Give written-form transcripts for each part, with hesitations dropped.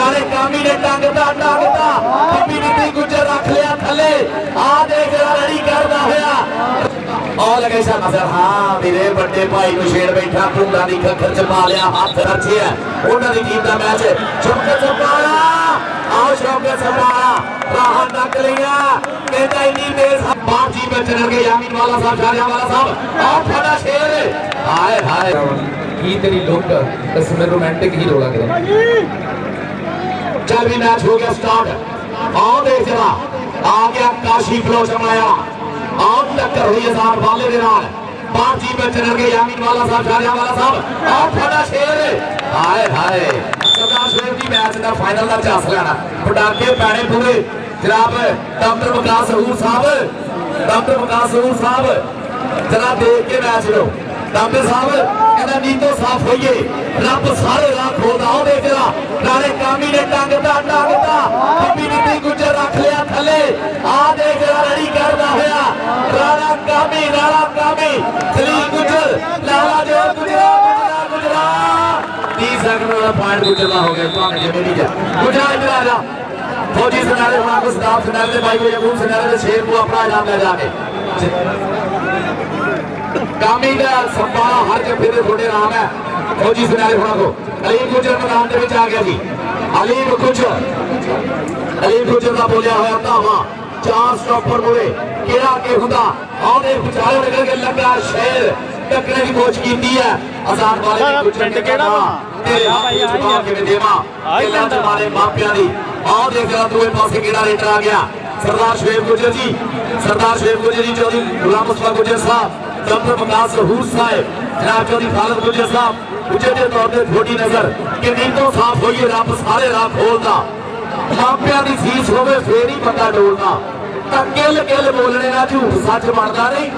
नाले कामी ने टांगता कभी नीति गुजर रख लिया थले आ देख रेडी करदा होया और लगे सा नजर। हाँ मेरे बड़े भाई को छेड़ बैठा भूंगा दी खखर च पा लिया हाथ रचे है उन्हां दी टीम दा मैच शौकत सरपाला आओ शौकत सरपाला राह तक लिया कहता इन्नी तेज बाजी में चल गए यामीन वाला साहब शाहजहां वाला साहब आओ थोड़ा शेर हाय हाय की तेरी लुक इसमें रोमांटिक हीरो लग रहा है। चल भी मैच हो गया स्टार्ट आओ देख जरा आ गया काशी फ्लो जमाया आओ टक्कर हुई आजाद वाले दे नाल बाजी में चल गए यामीन वाला साहब शाहजहां वाला साहब आओ थोड़ा शेर हाय हाय सरदार शेर दी मैच दा फाइनल दा चांस लेना पटाके पैने पूरे जनाब डॉक्टर विकास हूर साहब जरा देख के मैच लो डॉक्टर साहब कहना नीतो साफ होइए रब सारे राह खोलदा हो देख जरा नाले कामी ने टांगता कभी नीति गुजर रख लिया थले आ देख जरा रेडी करदा होया राणा कामी सलीम गुजर लाला जो गुजरा 30 सेकंड वाला पॉइंट गुजरना हो गया तो जिम्मे नहीं जा गुजरा इधर आ जा फौजी सनारे वहां को सदाफ सनारे दे भाई को यकूब सनारे दे शेर को अपना इनाम ले जाके कामी का संभाला हर के फिर थोड़े नाम है फौजी सनारे वहां को अलीम गुजर मैदान दे विच आ गया जी अलीम गुजर दा बोलिया होया धावा 4 स्टॉपर मुड़े केड़ा के हुंदा आउंदे विचारे निकल के लगा शेर टकरे की कोच कीती है आजाद वाले गुजर ने केड़ा तेरे हाथ जवाब के देवा केला तुम्हारे मापियां दी और देख जरा दूसरे पासे केड़ा रेटर आ गया सरदार शुएब गुजर जी चौधरी गुलाम मुस्तफा गुजर साहब डॉक्टर विकास हूर साहब जनाब चौधरी खालिद गुजर साहब गुजर के तौर पर थोड़ी नजर कि नीतों साफ होइए रब सारे राह खोलदा मापियां दी फीस होवे फेर ही बंदा डोलदा तां किल बोलने ना झूठ सच बनदा नहीं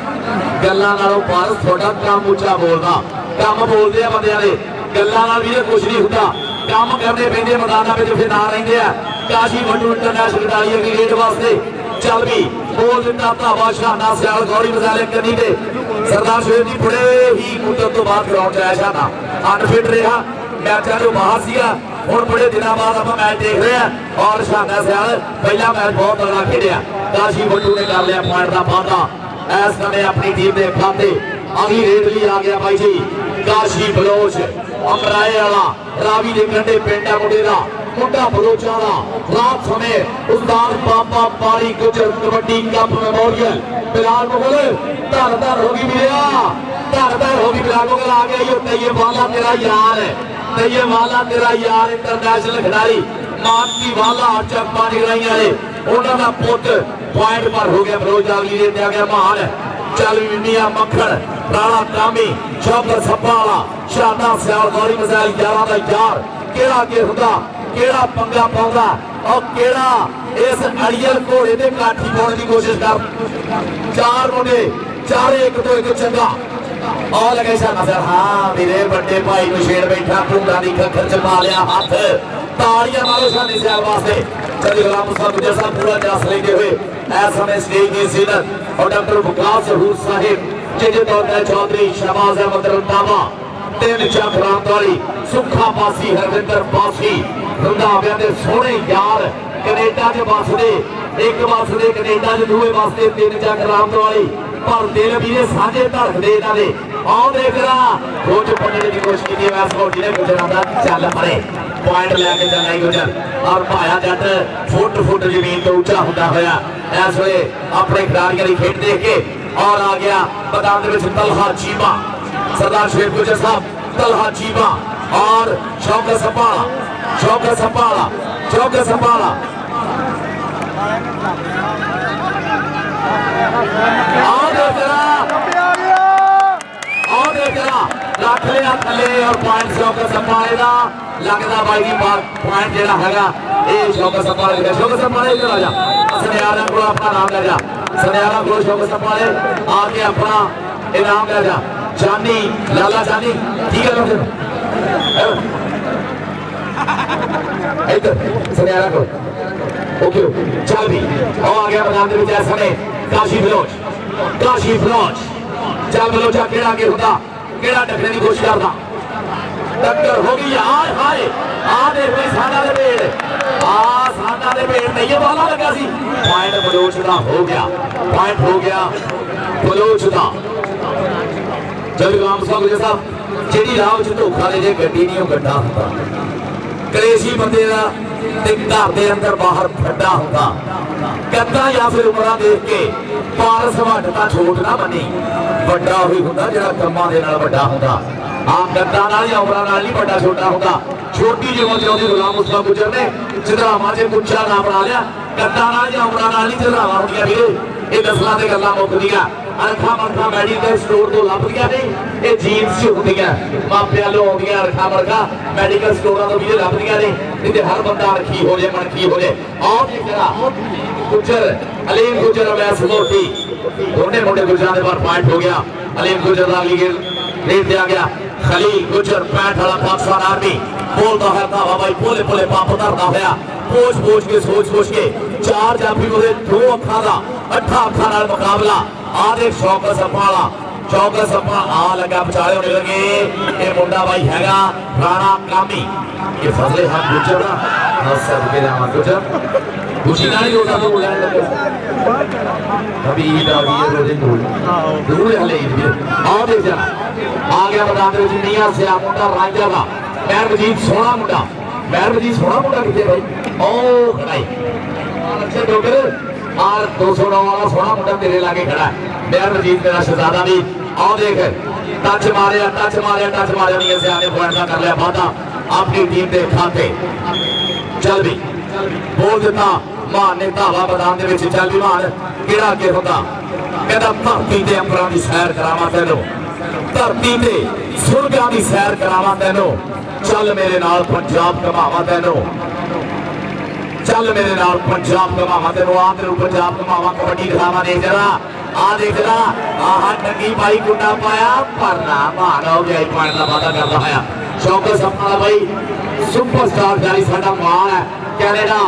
गल्लां नालों पार थोड़ा काम ऊंचा बोलदा काम बोलदे आ बंदियां दे गल्लां नाल भी कुछ नहीं हुंदा काम करने पैंदे मैदानां विच फिर ना रहिंदे आ काशी वंडू इंटरनेशनल खिडारी क्रिकेट वास्ते चल भी बोल दिता धावा शाना सियाल गौरी मसाले कनी दे सरदार शेर जी बड़े ही मुद्दत तो बाद ग्राउंड च आया शाना अनफिट रहा मैचा जो बाहर सीगा हुण बड़े दिनों बाद आप मैच देख रहे हैं और शाना सियाल पहला मैच बहुत तगड़ा खेलिया काशी वंडू ने कर लिया पॉइंट का वादा इस समय अपनी टीम के खाते अभी रेडली आ गया भाई जी काशी बलोच अमराए वाला रावी के कंढे पिंड मुंडे का मुंडा बलोचा का रात समय उस्ताद बाबा पारी गुजर कबड्डी कप मेमोरियल बिलाल मुगल धन होगी मिलिया धन होगी बिलाल मुगल आ गया तैयब वाला तेरा यार इंटरनेशनल खिडारी मानती वाला चंपा निगराई वाले उन्होंने पुत पॉइंट पर हो गया बलोच अगली दे दिया गया महान चल मिया मक्खन राणा कामी शौकत सप्पाला शाना सियाल गौरी मसाइल 11 का यार केड़ा के हुंदा केड़ा पंगा पाउंदा और केड़ा इस अड़ियल घोड़े दे काठी पाउण दी कोशिश कर चार मुंडे चारे एक तो एक चंगा और लगे सा नजर। हाँ मेरे बड़े भाई को छेड़ बैठा भूंगा दी खखर च पा लिया हाथ ताड़ियां मारो शानी सियाल वास्ते चली गुलाम मुस्तफा गुजर साहब पूरा जस लेते हुए इस समय स्टेज की सीनत और डॉक्टर विकास हूर साहिब जिजे तौर पर चौधरी शहबाज अहमद रंधावा तीन चक रामदारी सुखा पासी हरविंदर पासी रंधाविया दे सोहने यार कनेडा च बसदे एक बसदे कनेडा च दूए वास्ते तीन चक रामदारी पर दिल भी ने साझे धड़कदे इन्हां दे आओ देख रहा रोज पढ़ने की कोशिश की वैस कोटी ने गुजर आंदा चल परे पॉइंट लैके चलना ही गुजर और भाया जट फुट जमीन तो ऊंचा होता होया इस वे अपने खिलाड़ियों की खेड देख के और आ गया मैदान दे विच तलहा चीमा सरदार शेर गुजर साहब तलहा चीमा और शौकत संभाला रख लिया थले और पॉइंट शौकत संभाले का लगता भाई की पॉइंट जो है शौकत संभाले इधर आ जा सनियारा को अपना नाम ले जा सनियारा को शौकत संभाले आके अपना इनाम ले जा जानी लाला जानी ठीक है लोग इधर सनियारा को ओके चल भी और आ गया मैदान में समय काशी बलोच चल बलोचा केड़ा के होता केड़ा टकरे की कोशिश करता टक्कर हो गई हाय हाय आ देख भाई साडा लपेट ਦੇ ਭੇਡ ਨਹੀਂ ਇਹ ਵਾਲਾ ਲੱਗਾ ਸੀ ਪੁਆਇੰਟ ਬਲੋਚ ਦਾ ਹੋ ਗਿਆ ਪੁਆਇੰਟ ਹੋ ਗਿਆ ਬਲੋਚ ਦਾ ਜਲਗਾਮ ਸਾਹਿਬ ਜਿਹੜੀ ਰਾਹ ਵਿੱਚ ਧੋਖਾ ਦੇ ਜੇ ਗੱਡੀ ਨਹੀਂ ਉਹ ਗੱਡਾ ਹੁੰਦਾ ਕਲੇਸ਼ੀ ਬੰਦੇ ਦਾ ਤੇ ਘਰ ਦੇ ਅੰਦਰ ਬਾਹਰ ਫੱਡਾ ਹੁੰਦਾ ਕੱਦਾਂ ਜਾਂ ਫਿਰ ਉਮਰਾਂ ਦੇਖ ਕੇ ਪਾਰਸ ਵੱਡਤਾ ਛੋਟ ਨਾ ਬਣੀ ਵੱਡਾ ਉਹੀ ਹੁੰਦਾ ਜਿਹੜਾ ਕੰਮਾਂ ਦੇ ਨਾਲ ਵੱਡਾ ਹੁੰਦਾ ਆ ਗੱਦਾਂ ਨਾਲ ਜਾਂ ਉਮਰਾਂ ਨਾਲ ਨਹੀਂ ਵੱਡਾ ਛੋਟਾ ਹੁੰਦਾ ਛੋਟੀ ਜਿਹੀ ਉਮਰ ਚ ਉਹਦੀ ਗੁਲਾਮ ਮੁਸਤਫਾ ਗੁਜਰ ਨੇ ਚੰਦਰਾਵਾਂ ਦੇ ਮੁੱਛਾਂ ਨਾ ਬਣਾ ਲਿਆ ਗੱਦਾਂ ਨਾਲ ਜਾਂ ਉਮਰਾਂ ਨਾਲ ਨਹੀਂ ਚੰਦਰਾਵਾਂ ਹੁੰਦੀਆਂ ਵੀਰੇ ਇਹ ਦਸਲਾਂ ਦੇ ਗੱਲਾਂ ਮੁੱਕਦੀਆਂ ਅਰਖਾ ਮਰਖਾ ਮੈਡੀਕਲ ਸਟੋਰ ਤੋਂ ਲੱਭਦੀਆਂ ਨਹੀਂ ਇਹ ਜੀਨਸ 'ਚ ਹੁੰਦੀਆਂ ਮਾਪਿਆਂ ਲੋ ਆਉਂਦੀਆਂ ਅਰਖਾ ਮਰਖਾ ਮੈਡੀਕਲ ਸਟੋਰਾਂ ਤੋਂ ਵੀ ਲੱਭਦੀਆਂ ਨੇ ਇਹਦੇ ਹਰ ਬੰਦਾ ਅਰਖੀ ਹੋ ਜੇ ਮਨਖੀ ਹੋ ਜੇ ਆਹ ਜਿਹੜਾ ਗੁਜਰ ਅਲੀਮ ਗੁਜਰ ਅਵੈਸ ਮੋਟੀ ਦੋਨੇ ਮੁੰਡੇ ਗੁਜਰਾਂ ਦੇ ਬਾਹਰ ਪੁਆਇੰਟ ਹੋ ਗਿਆ ਅਲੀਮ ਗੁਜਰ ਦਾ ਅਗਲੀ ਰੇਟ ਦਿਆ ਗਿਆ ਖਲੀਲ ਗੁਜਰ 65 ਵਾਲਾ ਪਾਕਿਸਤਾਨ ਆਰਮੀ ਬੋਲਦਾ ਹੈ ਧਾਵਾ ਬਾਈ ਭੋਲੇ ਭੋਲੇ ਪੰਪ ਧਰਦਾ ਹੋਇਆ ਪੋਚ ਕੇ ਸੋਚ ਕੇ ਚਾਰ ਜਾਫੀ ਉਹਦੇ ਦੋ ਅੱਖਾਂ ਦਾ 8 ਅੱਖਾਂ ਨਾਲ ਮੁਕਾਬਲਾ ਆ ਦੇ ਸ਼ੌਕਤ ਸੱਪਾਂ ਵਾਲਾ ਚੌਕਸ ਸੱਪਾਂ ਆ ਲੱਗਾ ਵਿਚਾਲੇ ਹੋਣੇ ਲੱਗੇ ਇਹ ਮੁੰਡਾ ਬਾਈ ਹੈਗਾ ਰਾਣਾ ਕਾਮੀ ਇਹ ਫਜ਼ਲੇ ਹੱਥ ਗੁਜਰ ਦਾ ਨਸਬ ਕੇ ਰਾਮਾ ਗੁਜਰ ਖੁਸ਼ੀ ਨਾਲ ਹੀ ਉਹਦਾ ਤੋਂ ਲੈਣ ਲੱਗੇ ਹਬੀਬ ਆ ਗਈ ਰੋਜ਼ੇ ਦੂਰ ਹਲੇ ਆ ਦੇਖ ਜਰਾ ਆ ਗਿਆ ਮੈਦਾਨ ਦੇ ਵਿੱਚ ਨੀਆਂ ਸਿਆ ਮੁੰਡਾ ਰਾਂਝਾ ਦਾ ਮੈਰ ਵਜੀਦ ਸੋਹਣਾ ਮੁੰਡਾ ਮੈਰ ਵਜੀਦ ਸੋਹਣਾ ਮੁੰਡਾ ਕਿੱਥੇ ਬਾਈ ਉਹ ਖੜਾਈ ਅੱਛੇ ਡੋਗਰ ਆਰ 209 ਵਾਲਾ ਸੋਹਣਾ ਮੁੰਡਾ ਤੇਰੇ ਲਾਗੇ ਖੜਾ ਮੈਰ ਵਜੀਦ ਮੇਰਾ ਸ਼ਹਜ਼ਾਦਾ ਵੀ ਆਹ ਦੇਖ ਟੱਚ ਮਾਰਿਆ ਨੀਆਂ ਸਿਆ ਨੇ ਪੁਆਇੰਟ ਦਾ ਕਰ ਲਿਆ ਵਾਦਾ ਆਪਣੀ ਟੀਮ ਦੇ ਖਾਤੇ ਚੱਲ ਵੀ ਬੋਲ ਦਿੱਤਾ ਮਾਨ ਨੇ ਧਾਵਾ ਮੈਦਾਨ ਦੇ ਵਿੱਚ ਚੱਲ ਵੀ ਮਾਨ ਕਿਹੜਾ ਅੱਗੇ ਹੁੰਦਾ ਕਹਿੰਦਾ ਧਰਤੀ ਤੇ ਅੰਬਰਾਂ ਦੀ ਸੈਰ ਕਰਾਵਾਂ ਤੈਨੂੰ ਧਰਤੀ ਤੇ ਸੁਰਗਾਂ ਦੀ ਸੈਰ ਕਰਾਵਾਂ ਤੈਨੂੰ ਚੱਲ ਮੇਰੇ ਨਾਲ ਪੰਜਾਬ ਘਮਾਵਾਂ ਤੈਨੂੰ ਚੱਲ ਮੇਰੇ ਨਾਲ ਪੰਜਾਬ ਘਮਾਵਾਂ ਤੈਨੂੰ ਆ ਤੈਨੂੰ ਪੰਜਾਬ ਘਮਾਵਾਂ ਕਬੱਡੀ ਦਿਖਾਵਾਂ ਦੇਖ ਜਰਾ ਆ ਦੇਖ ਜਰਾ ਆਹ ਟੰਗੀ ਬਾਈ ਗੁੱਡਾ ਪਾਇਆ ਭਰਨਾ ਮਾਨ ਹੋ ਗਿਆ ਪੁਆਇੰਟ ਦਾ ਵਾਅਦਾ ਕਰਦਾ ਹੋਇਆ ਸ਼ੌਕਤ ਸਪਨਾ ਬਾਈ ਸੁਪਰਸਟਾਰ ਜਾਰੀ ਸਾਡਾ ਮਾਣ ਹੈ ਕੈਨੇਡਾ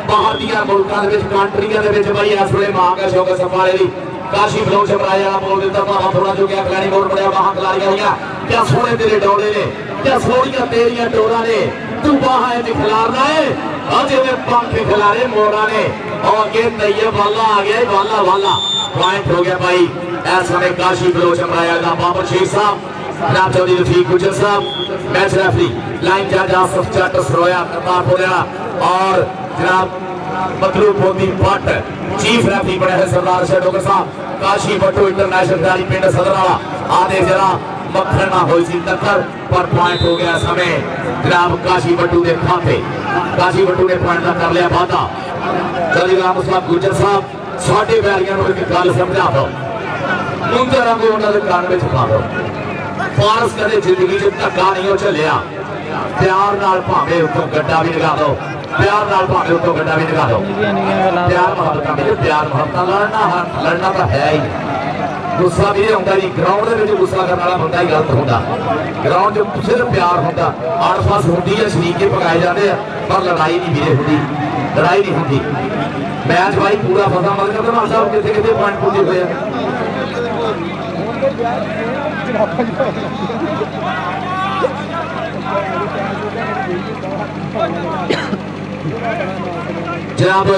ਬਾਹਰ ਦੀਆਂ ਮੁਲਕਾਂ ਦੇ ਵਿੱਚ ਕੰਟਰੀਆਂ ਦੇ ਵਿੱਚ ਬਾਈ ਇਸ ਵੇਲੇ ਮਾਂਗ ਹੈ ਸ਼ੌਕਤ ਸਪਨਾ ਦੀ ਕਾਸ਼ੀ ਬਲੋਚ ਬਰਾਏ ਵਾਲਾ ਬੋਲ ਦਿੱਤਾ ਭਾਵੇਂ ਥੋੜਾ ਜੋ ਗਿਆ ਖਿਲਾੜੀ ਬੋਲ ਬੜਿਆ ਬਾਹਾਂ ਖਿਲਾੜੀਆਂ ਹੋਈਆਂ ਕਿਆ ਸੋਹਣੇ ਤੇਰੇ ਡੋਲੇ ਨੇ ਕਿਆ ਸੋਹਣੀਆਂ ਤੇਰੀਆਂ ਡੋਰਾਂ ਨੇ ਤੂੰ ਬਾਹਾਂ ਇਹ ਖਿਲਾਰਦਾ ਏ ਅਜੇ ਦੇ ਪੰਖ ਖਿਲਾਰੇ ਮੋਰਾਂ ਨੇ ਔਰ ਅੱਗੇ ਤੈਯਬ ਵਾਲਾ ਆ ਗਿਆ ਵਾਲਾ ਪੁਆਇੰਟ ਹੋ ਗਿਆ ਭਾਈ ਇਸ ਸਮੇਂ ਕਾਸ਼ੀ ਬਲੋਚ ਬਰਾਏ ਦਾ ਬਾਬਰ ਸ਼ੇਖ ਸਾਹਿਬ जनाब चौधरी रफीक गुजर साहब मैच रेफरी लाइन जज आसफ चट सरोया करतारपुरिया और जनाब मतलूब मोदी भट्ट चीफ रेफरी बने हैं सरदार शेख डोगर साहब काशी बट्टू इंटरनेशनल खिलाड़ी पिंड सदराला आधे जरा मक्खन ना हुई सी टक्कर पर पॉइंट हो गया समय जनाब काशी बट्टू के खाते काशी बट्टू ने पॉइंट का कर लिया वादा चौधरी राम साहब गुजर साहब साढ़े बैरियां को एक गल समझा दो मुंदर वांगू उन्होंने कान में छुपा दो फारस कदे जिंदगी च धक्का नहीं झलिया प्यार नाल भावे उत्तों गड्ढा भी लगा दो प्यार नाल भावे उत्तों गड्ढा भी लगा दो प्यार मोहब्बत लड़ना तो है ही गुस्सा भी आउंदा जी ग्राउंड दे विच गुस्सा करने वाला बंदा ही गलत होंदा ग्राउंड च सिर्फ प्यार होंदा आड़ पास होंदी है शरीके पकाए जाते हैं पर लड़ाई नहीं वीरे होंदी लड़ाई नहीं होंदी मैच भाई पूरा फसा मल करदा मां साहब किथे किथे पॉइंट पूरे हुए जनाब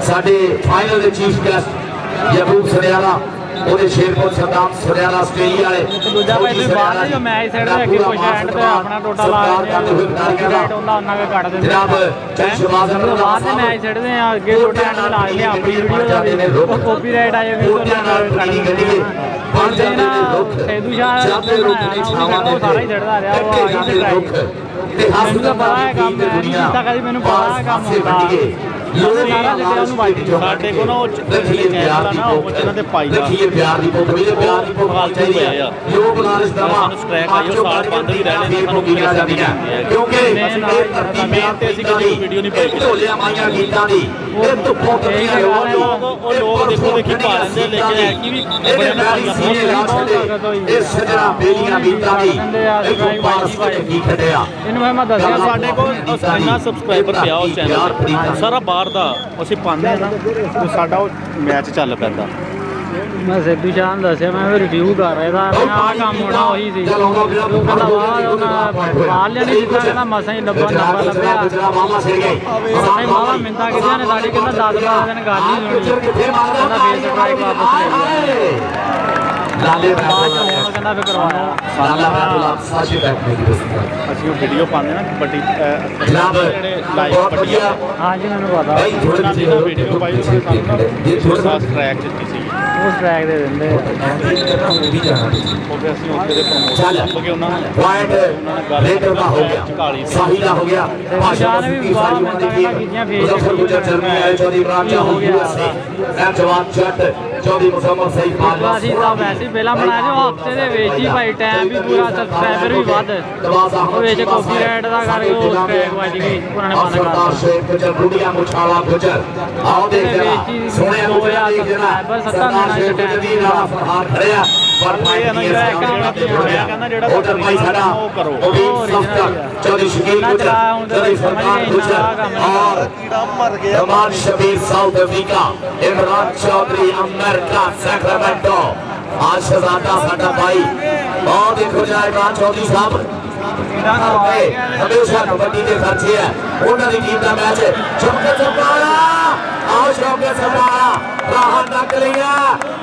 साडे फाइनल दे चीफ गेस्ट यकूब सरियाला ਉਹਦੇ ਸ਼ੇਰਪੁਰ ਸਰਦਾਰ ਸਰਿਆਲਾ ਆਸਟ੍ਰੇਲੀਆ ਵਾਲੇ ਦੂਜਾ ਭਾਈ ਤੁਸੀਂ ਬਾਹਰ ਦੇ ਜੋ ਮੈਚ ਸਾਈਡ ਦੇ ਅੱਗੇ ਕੁਝ ਐਂਡ ਤੇ ਆਪਣਾ ਟੋਟਲ ਲਾ ਕੇ ਰੇਟ ਹੁੰਦਾ ਉਹਨਾਂ ਕੇ ਕੱਢ ਦਿੰਦੇ ਜਨਾਬ ਚੰਦ ਸ਼ਬਾਜ਼ ਅਹਿਮਦ ਬਾਹਰ ਦੇ ਮੈਚ ਸਾਈਡ ਦੇ ਅੱਗੇ ਟੋਟਲ ਐਂਡ ਲਾ ਲੈਂਦੇ ਆਪਣੀ ਵੀਡੀਓ ਦਾ ਵੀ ਕਾਪੀਰਾਈਟ ਆ ਜਾਵੇ ਉਹਨਾਂ ਨਾਲ ਕੱਢ ਦਿੰਦੇ ਬਣ ਜਾਂਦੇ ਨੇ ਰੁੱਖ ਸੈਦੂ ਸ਼ਾਹ ਜਾਂਦੇ ਰੁੱਖ ਨੇ ਛਾਵਾਂ ਦੇ ਸਾਰਾ ਹੀ ਛੱਡਦਾ ਰਿਹਾ ਉਹ ਆ ਗਈ ਰੁੱਖ ਤੇ ਮੈਨੂੰ ਪਤਾ ਹੈ ਕੰਮ ਮੈਂ ਨਹੀਂ ਕੀਤਾ ਕਦੀ ਮੈਨੂੰ ਪਤਾ ਹੈ ਕੰਮ ਹੁੰਦਾ ਲੋਕ ਸਾਰਾ ਜਿਹੜਾ ਉਹਨੂੰ ਵਾਈਟ ਸਾਡੇ ਕੋਲ ਉਹ ਰੱਖੀਏ ਪਿਆਰ ਦੀ ਭੁੱਖ ਇਹਨਾਂ ਤੇ ਪਾਈ ਦਾ ਰੱਖੀਏ ਪਿਆਰ ਦੀ ਭੁੱਖ ਵੀ ਪਿਆਰ ਦੀ ਭੁੱਖ ਚਾਹੀਦੀ ਹੈ ਲੋਕ ਲਾਲਚ ਦਵਾ ਸਾਨੂੰ ਸਟ੍ਰੈਕ ਆਈ ਉਹ ਸਾਲ ਬੰਦ ਵੀ ਰਹਿਣੇ ਨੇ ਸਾਨੂੰ ਕੀਤੀਆਂ ਜਾਂਦੀਆਂ ਕਿਉਂਕਿ ਇਹ ਧਰਤੀ ਪਿਆਰ ਤੇ ਅਸੀਂ ਕਦੀ ਵੀਡੀਓ ਨਹੀਂ ਪਾਈ ਢੋਲਿਆਂ ਮਾਈਆਂ ਗੀਤਾਂ ਦੀ ਇਹ ਧੁੱਪੋਂ ਤੱਕੀਆਂ ਉਹ ਲੋਕ ਦੇਖੋ ਦੇਖੀ ਪਾ ਲੈਂਦੇ ਲੇਕਿਨ ਹੈ ਕਿ ਵੀ ਬੜੇ ਨਾਲ ਇਹ ਸਜਣਾ ਬੇਲੀਆਂ ਗੀਤਾਂ ਦੀ ਇੱਕ ਪਾਸ ਕੀ ਖੜਿਆ ਇਹਨੂੰ ਮੈਂ ਦੱਸਿਆ ਸਾਡੇ ਕੋਲ ਇੰਨਾ ਸਬਸਕ੍ਰਾਈਬਰ ਪਿਆ ਉਸ ਚੈਨਲ ਸਾਰਾ ਬਾਹਰ ਦਾ ਅਸੀਂ ਪਾਉਂਦੇ ਆ ਨਾ ਉਹ ਸਾਡਾ ਉਹ ਮੈਚ ਚੱਲ ਪੈਂਦਾ ਮੈਂ ਸਿੱਧੂ ਸ਼ਾਹ ਨੂੰ ਦੱਸਿਆ ਮੈਂ ਰਿਵਿਊ ਕਰ ਰਿਹਾ ਤਾਂ ਆਹ ਕੰਮ ਹੋਣਾ ਉਹੀ ਸੀ ਉਹ ਕਹਿੰਦਾ ਵਾਹ ਉਹਨਾਂ ਬਾਲ ਲਿਆ ਨਹੀਂ ਦਿੱਤਾ ਕਹਿੰਦਾ ਮਸਾਂ ਹੀ ਲੱਭਾ ਲੱਭਿਆ ਸਾਨੇ ਮਾਵਾ ਮਿੰਤਾ ਕਿਹਨਾਂ ਨੇ ਸਾਡੀ ਕਹਿੰਦਾ 10-12 ਦਿਨ ਗੱਲ ਹੀ ਸੁਣੀ ਕਹਿੰਦਾ ਫੇਸ ਸਟ੍ਰਾਈਕ ਵਾਪਸ ਲੈ ਲਾਲੇ ਬਾਅਦ ਚ ਹੁਣ ਕਹਿੰਦਾ ਫਿਰ ਕਰਵਾਇਆ ਲਾਲਾ ਬਰਾਬਰ ਸਾਸ਼ੀ ਬੈਕ ਮੇਰੀ ਬਸ ਅਸੀਂ ਉਹ ਵੀਡੀਓ ਪਾਉਂਦੇ ਨਾ ਕਬੱਡੀ ਜਨਾਬ ਜਿਹੜੇ ਲਾਈਵ ਬਹੁਤ ਕਬੱਡੀ ਵਧੀਆ ਹਾਂਜੀ ਮੈਨੂੰ ਪਤਾ ਭਾਈ ਥੋੜੇ ਉਹਨਾਂ ਦੀ ਜਿਹੇ ਵੀਡੀਓ ਪਾਈ ਉਹਨਾਂ ਨੇ ਸਾਨੂੰ ਇਹ ਥੋੜਾ ਖਾਸ ਟਰੈਕ ਦਿੱਤੀ ਸੀ ਉਸ ਟਰੈਕ ਦੇ ਦਿੰਦੇ ਉਹ ਫਿਰ ਅਸੀਂ ਉੱਥੇ ਦੇ ਪ੍ਰਮੋਸ਼ਨ ਲੱਭ ਕੇ ਉਹਨਾਂ ਨੂੰ ਪੁਆਇੰਟ ਰੇਡਰ ਦਾ ਹੋ ਗਿਆ ਸਾਹੀ ਦਾ ਹੋ ਗਿਆ ਭਾਸ਼ਾ ਨੇ ਵੀ ਵਾਹ ਮਿੰਟਾਂ ਕੀਤੀਆਂ ਫੇਸ ਮੁਜ਼ੱਫਰ ਜਰਮੀ ਆਏ ਚੌਧਰੀ ਇਮਰਾਨ ਸ਼ਾਹ ਹੋ ਗਿਆ ਐਮ ਜਵਾਨ ਜੱਟ ਚੌਧਰੀ ਮੁਸਲਮਾਨ ਸਹੀ ਪਾਲਵਾ ਅਸੀਂ ਤਾਂ ਵੈਸੇ ਪਹਿਲਾਂ ਬਣਾਇਆ ਜੋ ਹਫਤੇ ਦੇ ਵਿੱਚ ਹੀ ਭਾਈ ਟਾਈਮ ਵੀ ਪੂਰਾ ਸਬਸਕ੍ਰਾਈਬਰ ਵੀ ਵੱਧ ਉਹ ਵਿੱਚ ਕਾਪੀਰਾਈਟ ਦਾ ਕਰਕੇ ਉਹ ਟਰੈਕ ਵੱਜ ਗਈ ਉਹਨਾਂ ਨੇ ਬੰਦ ਸਰਦਾਰ ਕਰਤਾ ਸ਼ੇਖ ਗੁਜਰ ਗੁੜੀਆ ਮੁਛਾਲਾ ਗੁਜਰ ਆਓ ਦੇਖ ਜਰਾ ਸੋਹਣਿਆ ਗੁਜਰ ਦੇਖ ਜਰਾ ਸਰਦਾਰ ਸ਼ੇਖ ਗੁਜਰ ਦੀ ਨਾਲ ਫਰਹਾਦ ਖੜਿਆ ਪਰ ਭਾਈ ਉਧਰ ਭਾਈ ਸਾਡਾ ਉਹ ਵੀ ਸਫਤਰ ਚੌਧਰੀ ਸ਼ਕੀਲ ਗੁਜਰ ਚੌਧਰੀ ਸਰਦਾਰ ਗੁਜਰ ਔਰ ਕਮਾਨ Shabbir south Africa Imran Chaudhary America Sacramento आज शहजादा साडा भाई और देखो जरा इमरान चौधरी साहब हमेशा कबड्डी के खर्चे है उन्होंने टीम का मैच चौके सरकारा आओ चौके सरकारा राह तक लिया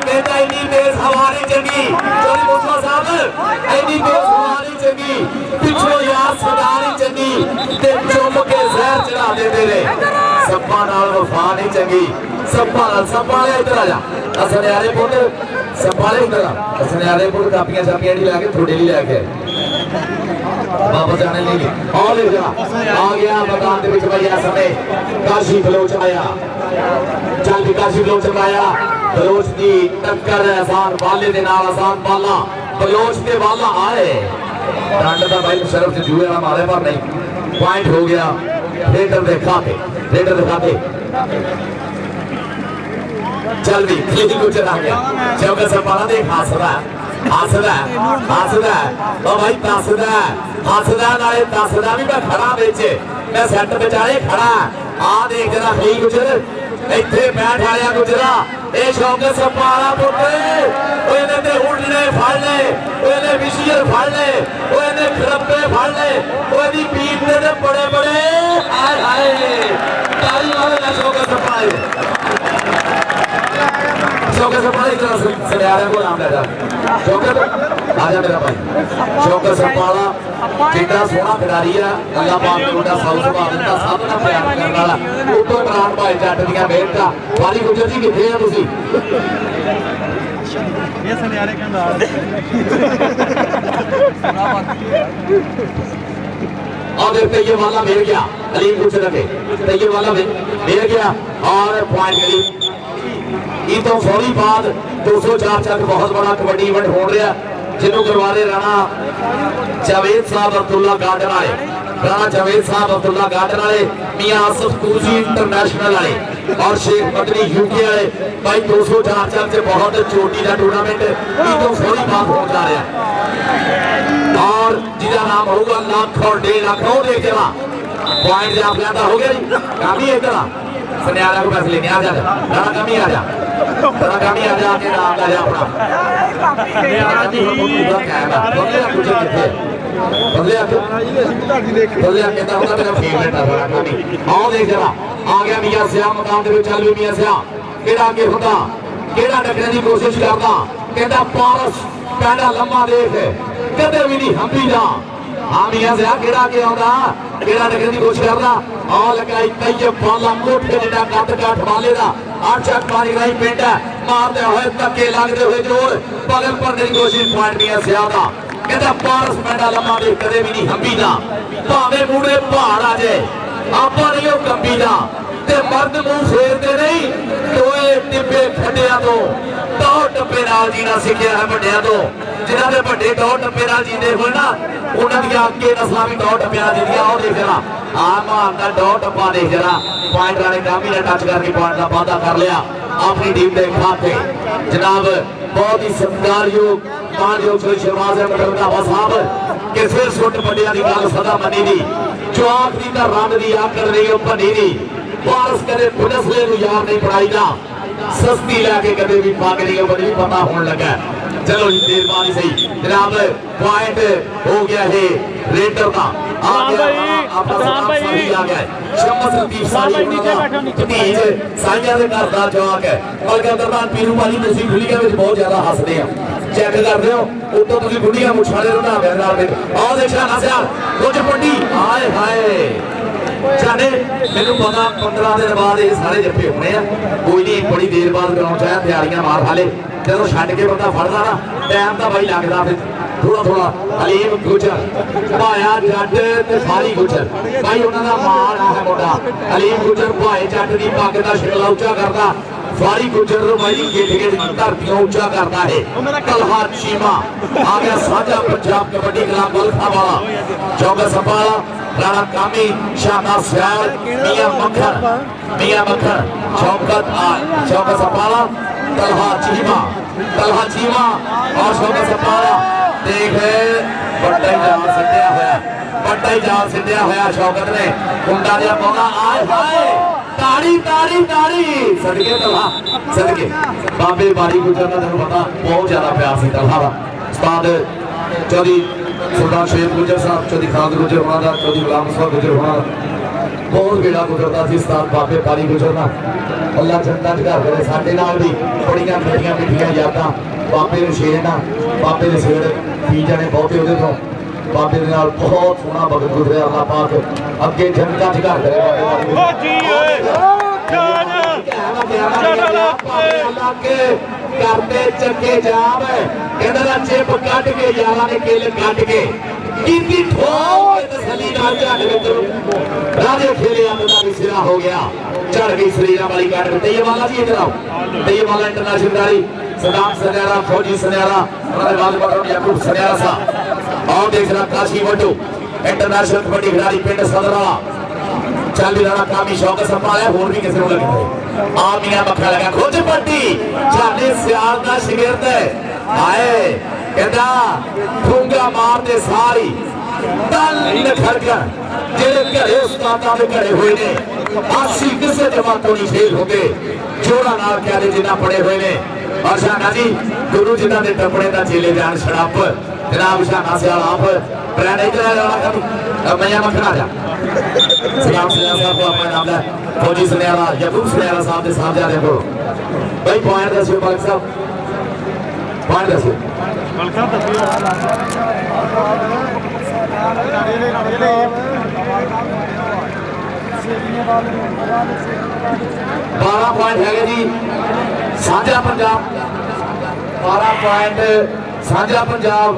कहता इन्नी तेज हवा नहीं चंगी चौधरी मुस्तफा साहब इन्नी तेज हवा नहीं चंगी पिछो यार सदा नहीं चंगी ते चुम के जहर चढ़ा देते रहे सप्पा नाल वफा नहीं चंगी सप्पा ने इधर आ जा असल यारे पुत संभाले इधर सुनयारे पुट कापियां छापियां नहीं लाके थोड़े नहीं लाके वापस जाने नहीं और ले जा आ गया मैदान के बीच भाई इस समय काशी बलोच आया चल काशी बलोच आया बलोच दी टक्कर आसान वाले दे नाल आसान बाला बलोच के वाला आए डंड दा भाई शरफ से जुए वाला मारे पर नहीं पॉइंट हो गया रेडर दे खाते चल भी खेली गुजर आ गया चौके से पाला देख हसदा ओ भाई हसदा नाले दसदा भी मैं खड़ा बेचे मैं सेट बेचारे खड़ा आ देख जरा खेली गुजर इत्थे बैठ आया गुजरा ए चौके से पाला पुत्रे ओए ने ते उड़ने फड़ ले ओए ने विशियर फड़ ले ओए ने खरब्बे फड़ ले ओए दी पीठ ने बड़े बड़े हाय हाय ताली मारो ना चौके से पाले चौके से पाला इतना सुनयारे को नाम ले जा चौके आजा मेरा भाई चौके से पाला कितना सोना खिडारी है अल्लाह पाक ने उनका साउथ सुभा दिता सब ना प्यार करने वाला उतो इमरान भाई जट दियां बेटा वाली गुजर जी किथे हैं तुसी ये सुनयारे के नाल और देखते ये वाला मिल गया अलीम गुजर के तो ये वाला मिल गया और पॉइंट गई ਇਹ ਤੋਂ ਫੌਰੀ ਬਾਅਦ 204 ਚੱਕ ਬਹੁਤ ਬੜਾ ਕਬੱਡੀ ਇਵੈਂਟ ਹੋ ਰਿਹਾ ਜਿਹਨੂੰ ਕਰਵਾ ਰਹੇ ਰਾਣਾ ਜਾਵੇਦ ਸਾਹਿਬ ਅਬਦੁੱਲਾ ਗਾਰਡਨ ਵਾਲੇ ਰਾਣਾ ਜਾਵੇਦ ਸਾਹਿਬ ਅਬਦੁੱਲਾ ਗਾਰਡਨ ਵਾਲੇ ਮੀਆਂ ਆਸਫ ਕੂਜ਼ੀ ਇੰਟਰਨੈਸ਼ਨਲ ਵਾਲੇ और शेख मदनी यूके वाले भाई 204 ਚੱਕ से बहुत चोटी का टूर्नामेंट ਇਹ ਤੋਂ ਫੌਰੀ ਬਾਅਦ ਹੋਣ ਜਾ ਰਿਹਾ और ਜਿਹਦਾ ਨਾਮ ਹੋਊਗਾ ਲੱਖ और 1.5 ਲੱਖ ਉਹ ਦੇਖ ਜਰਾ पॉइंट जा लिया हो गया जी कामी इधर सुनयारा को पैसे लेने आ जा राणा कामी आ जा राणा कामी आ जा के नाम ले जा अपना बदलिया कहता होगा मेरा फेवरेट है राणा कामी आओ देख जरा आ गया मियां सिया मकाम दे विच चल भी मियां सिया केड़ा अगे हुंदा केड़ा डकने की कोशिश करदा कहता पारस पैंडा लम्मा देख कदे भी नहीं हंबी जा हाँ मियां सिया केड़ा अगे आउंदा केड़ा डकने की कोशिश करदा आ लगाई तैयब वाला मोटे जिहड़ा कट काठ वाले दा आठ मारी गई पिंड मारते हुए धक्के लगते हुए जोर पगल भरने की कोशिश पॉइंट मियां सिया दा कहता पारस पैंडा लम्मा देख कदे भी नहीं हंबी जा भावे मूड़े पहाड़ आ जाए ਆਪਾਂ ਨਹੀਂ ਉਹ ਕੰਬੀ ਦਾ ਤੇ ਮਰਦ ਮੂੰਹ ਫੇਰਦੇ ਨਹੀਂ ਟੋਏ ਟਿੱਬੇ ਖੱਡਿਆਂ ਤੋਂ ਟੌਰ ਟੱਪੇ ਨਾਲ ਜੀਣਾ ਸਿੱਖਿਆ ਹੈ ਵੱਡਿਆਂ ਤੋਂ ਜਿਨ੍ਹਾਂ ਦੇ ਵੱਡੇ ਟੌਰ ਟੱਪੇ ਨਾਲ ਜੀਂਦੇ ਹੋਏ ਨਾ ਉਹਨਾਂ ਦੀਆਂ ਅੱਗੇ ਨਸਲਾਂ ਵੀ ਟੌਰ ਟੱਪੇ ਨਾਲ ਜੀਂਦੀਆਂ ਉਹ ਦੇਖ ਜਰਾ ਆ ਮਾਰਦਾ ਟੌਰ ਟੱਪਾ ਦੇਖ ਜਰਾ ਪੁਆਇੰਟ ਵਾਲੇ ਕਾਮੀ ਨੇ ਟੱਚ ਕਰਕੇ ਪੁਆਇੰਟ ਦਾ ਵਾਅਦਾ ਕਰ ਲਿਆ ਆਪਣੀ ਟੀਮ ਦੇ ਖਾਤੇ ਜਨਾਬ ਬਹੁਤ ਹੀ ਸਤਿਕਾਰਯੋਗ ਮਾਨਯੋਗ ਸ਼੍ਰੀ ਸ਼ਰਮਾਜ਼ ਅਹਿਮਦ ਰੰਧਾਵਾ ਸਾਹਿਬ ਕਿ ਫਿਰ ਸੁੱਟ ਵੱਡਿਆਂ ਦੀ ਗੱਲ ਸਦਾ ਮੰਨੀ ਦੀ जो आखिरी का रन की आकड़ नहीं भनी नहीं पारस करे फुलसले यार नहीं पढ़ाई सस्ती लैके कदे भी पग नहीं बड़ी पता होने लगा। चलो जी देर बाद ही सही जनाब पॉइंट हो गया है रेडर का आ गया शमस साइया के घर का जवाक है बल्कि दरबार पीरू वाली नसीब खुलिया में बहुत ज्यादा हसते हैं चेक करते हो उतो तुम गुड़िया मुछाले रहा कुछ पट्टी हाय हाय जाने मैनू पता 15 दिन बाद ये सारे जप्पे होने कोई नहीं बड़ी देर बाद ग्राउंड चाहे तैयारियां मार खा ले जो छड़ के बंदा फड़दा ना टाइम तो भाई लगता फिर थोड़ा थोड़ा अलीम गुजर भाया जट ते सारी गुजर भाई उन्होंने मार है मुंडा अलीम गुजर भाई जट की पग का शिकला उच्चा करता सारी गुजर भाई गेट गेट धरतियां उच्चा करता है कलहा चीमा आ गया साझा पंजाब कबड्डी क्लब बलखा वाला चौका संभाला राणा कामी शाना सैल मियां मक्खन शौकत चौका संभाला कलहा चीमा और शौकत संभाला देख बड़ा ही जाल सिद्धिया होया शौकत ने कुंडा दिया मौका आए हाय ताड़ी ताड़ी ताड़ी सदके तलहा सदके बाबे बारी गुजर का तेन पता बहुत ज्यादा प्यार सी तलहा का उस्ताद चौधरी सुल्तान शेख गुजर साहब चौधरी खान गुजर होना था चौधरी गुलाम मुस्तफा गुजर होना बहुत बेड़ा गुजरता सी उस्ताद बाबे बारी गुजरना अल्लाह जनता च घर करे साडे नाल भी बड़ियां मिठियां मिठियां यादां बाबे ने शेर ना बाबे ने शेर पी जाने बहुते उहदे तो बाबे दे नाल बहुत सोहना वक्त गुजरिया अल्लाह पाक अगे जनता च घर करे करते चक्के जाम कहना चिप कट के यारा ने किल कट के कीती ठोक तसली नाल झट विच राजे खेले अंदर भी सिरा हो गया चढ़ गई शरीर वाली काट तैयब वाला जी इधर आओ तैयब वाला इंटरनेशनल खिलाड़ी सदाम सनेरा फौजी सनेरा उन्होंने बाल बटन याकूब सनेरा साहब और देख रहा काशी वड्डू इंटरनेशनल कबड्डी खिलाड़ी पिंड सदरा चाली राणा कामी शौक संभाले होर भी किसी को लगे आ मियां मक्खा लगा खोज पट्टी झाने सियाल दा शिगिरद आए कहंदा ठूंगा मारते सारी दल खड़कन जेड़े घरे उस्तादां दे घरे होए ने आसी किसे जमातों नहीं फेल होंगे जोड़ा नाल कहते जिन्ना पड़े हुए ने और शाना जी गुरु जिन्ना दे टपड़े दा चेले जान शराप जनाब शाना सियाल आप ब्रांड इधर आ मियां मक्खा आ जा सलाम साहब को अपना नाम है फौजी सनेरा याकूब सनेरा साहब के साथ जा रहे हो भाई पॉइंट दसियो मलिक साहब पॉइंट दसियो मलिक साहब दसियो 12 पॉइंट है जी साझा पंजाब 12 पॉइंट साझा पंजाब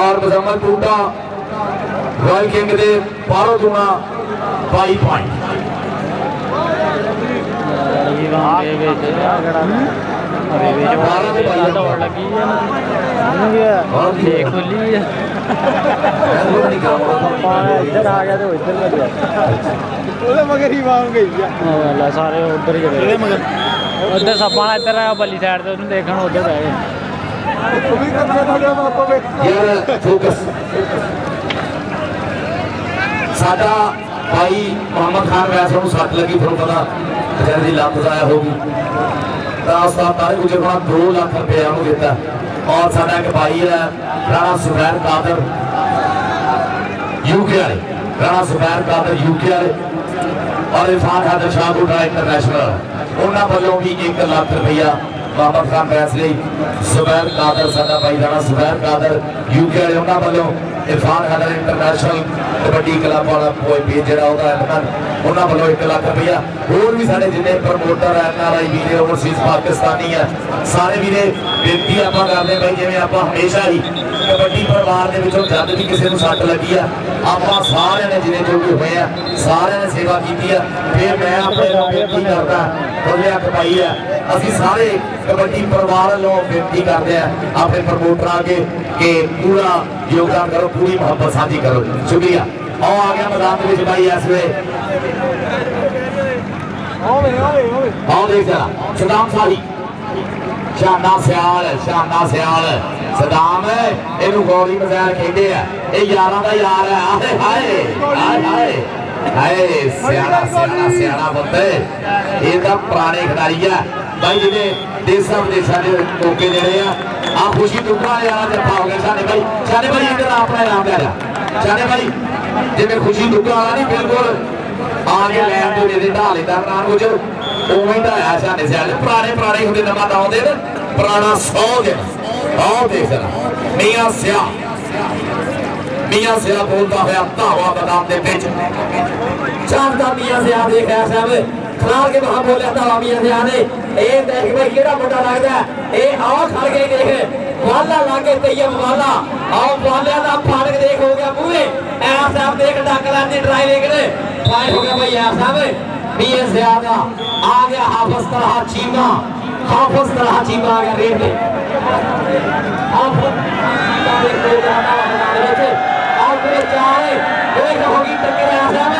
और मुजम्मल टूटा रॉयल किंग दे पारो दूना 22 पॉइंट दौड़ लगी खुली इधर आ गया तो इधर मगर ही वहां गई सारे उधर ही मगर उधर सपा इधर आया बली साइड से उन्हें देखना उधर रह गए फोकस साडा भाई मोहम्मद खान वैसे ਨੂੰ ਸੱਟ ਲੱਗੀ ਤੁਹਾਨੂੰ ਪਤਾ ਵਿਚਾਰੇ ਦੀ ਲੱਤ ਜ਼ਾਇਆ ਹੋ ਗਈ ਤਾਂ ਉਸਤਾਦ ਤਾਰੇ ਗੁਜਰ ਕੋਲ 2 ਲੱਖ ਰੁਪਏ ਉਹਨੂੰ ਦਿੱਤਾ ਔਰ ਸਾਡਾ ਇੱਕ ਭਾਈ ਹੈ ਰਾਣਾ ਸੁਬੈਰ ਕਾਦਰ यूके वाले राणा सुबैर कादर यूके वाले और इरफान हैदर शाह कोटला इंटरनेशनल उन्होंने वालों भी 1 लाख रुपया मोहम्मद खान फैसले सुबैर कादर साडा भाई राणा सुबैर कादर यूके वाले उन्होंने वालों इरफान हैदर इंटरनेशनल कबड्डी क्लब वाला पेज जोड़ा उन्होंने वालों 1 लाख रुपया होर भी साढ़े जिन्हें प्रमोटर NRI वीरे ओवरसीज पाकिस्तानी है सारे वीरे बेनती आप करते भाई जिवें आप हमेशा ही कबड्डी परिवार के विचों जब भी किसी को सट लगी है आप सारे ने जिन्हें जो भी हुए हैं सारे ने सेवा की है फिर मैं अपने बेनती करता बोले एक भाई है असी सारे कबड्डी परिवार वालों बेनती करते हैं अपने प्रमोटर आगे कि पूरा योगदान करो पूरी मोहब्बत साझी करो शुक्रिया और आ गया मैदान में भाई इस वे आओ देख जरा सदाम सारी शाना सियाल सदाम इनू गौरी मजैर कहते हैं ये यारां दा यार है हाय हाय हाय हाय सियाना बंदे ये तो पुराने खिलाड़ी है भाई जिन्हें देशा विदेशा के मौके देने आ खुशी दुखा वाला जत्था हो गया शाने भाई इधर अपना इनाम ले रहा शाने भाई जिवें खुशी दुखा वाला नहीं बिल्कुल आगे लैन तो दे ढा लेता नाम कुछ उवें ढाया शाने सियाल पुराने होंगे नवा नौ दिन पुराना 100 दिन आओ देख जरा मियां सिया बोलता हुआ धावा मैदान के बिच चाहता मियां सिया देख रहा साहब खलार के वहां बोलिया धावा मियां सिया ने ये देख भाई केड़ा मुंडा लगदा ये आओ खड़ गए देख वाला लागे तैयब वाला आओ वालिया दा फाड़क देख हो गया पूरे ऐ साहब देख डकला दी ट्राई लेकर फाइट हो गया भाई ऐ साहब मियां सिया दा आ गया हाफिज तलहा चीमा आ गया रेड में हाफिज को जाना और पूरे चाहे एक होगी टक्कर ऐ साहब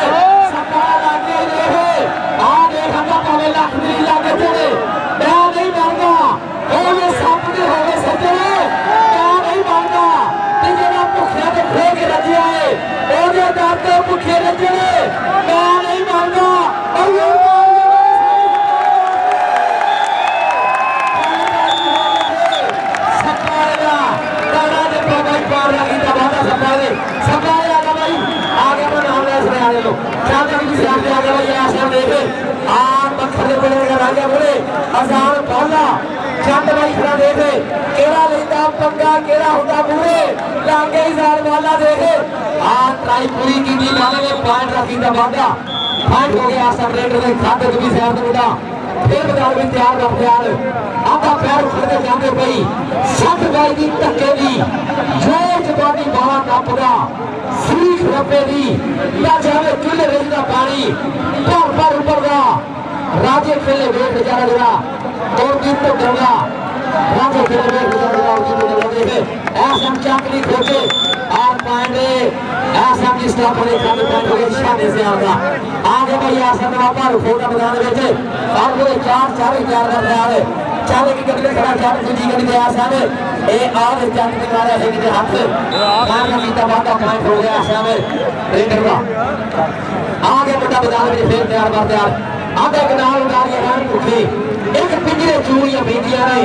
सका लागे देख आ देख हम पावे लाख मिली लागे चले मैं नहीं मानगा ओ ये सामने हो गए सज्जने मैं नहीं मानगा कि जेड़ा भुखिया ते खो के रजिया है ओदे दाते भुखे रजने मैं नहीं मानगा और ये फिर मैदान में तैयार रफ्तार आधा पैर उखड़ते जाते पई 60 गज की धक्के दी जो जवानी बाहर टपदा सीख रब्बे दी या जावे चुल्हे रेत का पानी पर उबलदा राजे खेले वेट बेचारा जरा और दिन तो गंगा राजे खेले वेट बेचारा और दिन तो गंगा ऐसा चाकरी खोजे और पांडे ऐसा की स्टॉप ने खाने पॉइंट हो गया शाने से आगे भाई ऐसा नवा पर फोटा मैदान में और वो चार कर रहा है चाले की गड्डी खड़ा चार दूसरी गड्डी तैयार सामने ए और चार के मारे है कि हाथ मार का मीता बात पॉइंट हो गया सामने रेडर का आगे बड़ा मैदान में फिर तैयार आगे कनाल उतार के रान भुखी एक पिंजरे चूड़ियां बेंदियां ने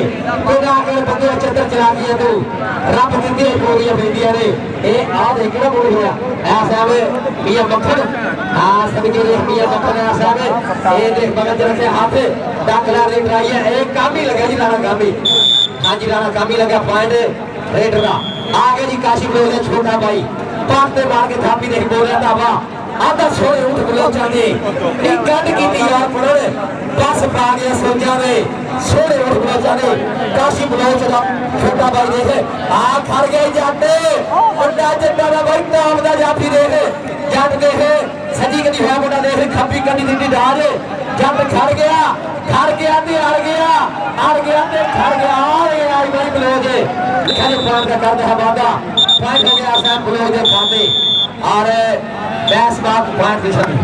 कोना के बंदे चद्दर चला दिया तू रब दिंदे चूड़ियां बेंदियां ने ए आ देखड़ा बोल होया ऐसा में मियां मक्खन हां सभी के मियां मक्खन ऐसा में ए देख बगल जरा से हाथ डाकला ले ट्राई है एक काम ही लगा जी राणा कामी हां जी राणा कामी लगा पॉइंट रेडर का आगे जी काशी बोल दे छोटा भाई पाते मार के थापी देख बोल रहा था वाह आधा छोड़े उठ बलोचा ने एक गंड की यार पड़े बस पा गया सोचा ने छोड़े उठ बलोचा ने काशी बलोच का छोटा भाई देखे आ खड़ गए जाते बड़ा जट्टा दा भाई नाम दा जाफी देखे जट देखे सजी कदी है बड़ा देखे खप्पी कदी दी डाल जट खड़ गया ते अड़ गया ते खड़ गया आई भाई बलोच खेल पॉइंट का करता है वादा पॉइंट हो गया सैम बलोच दे खाते और बैस बात पॉइंट की सभी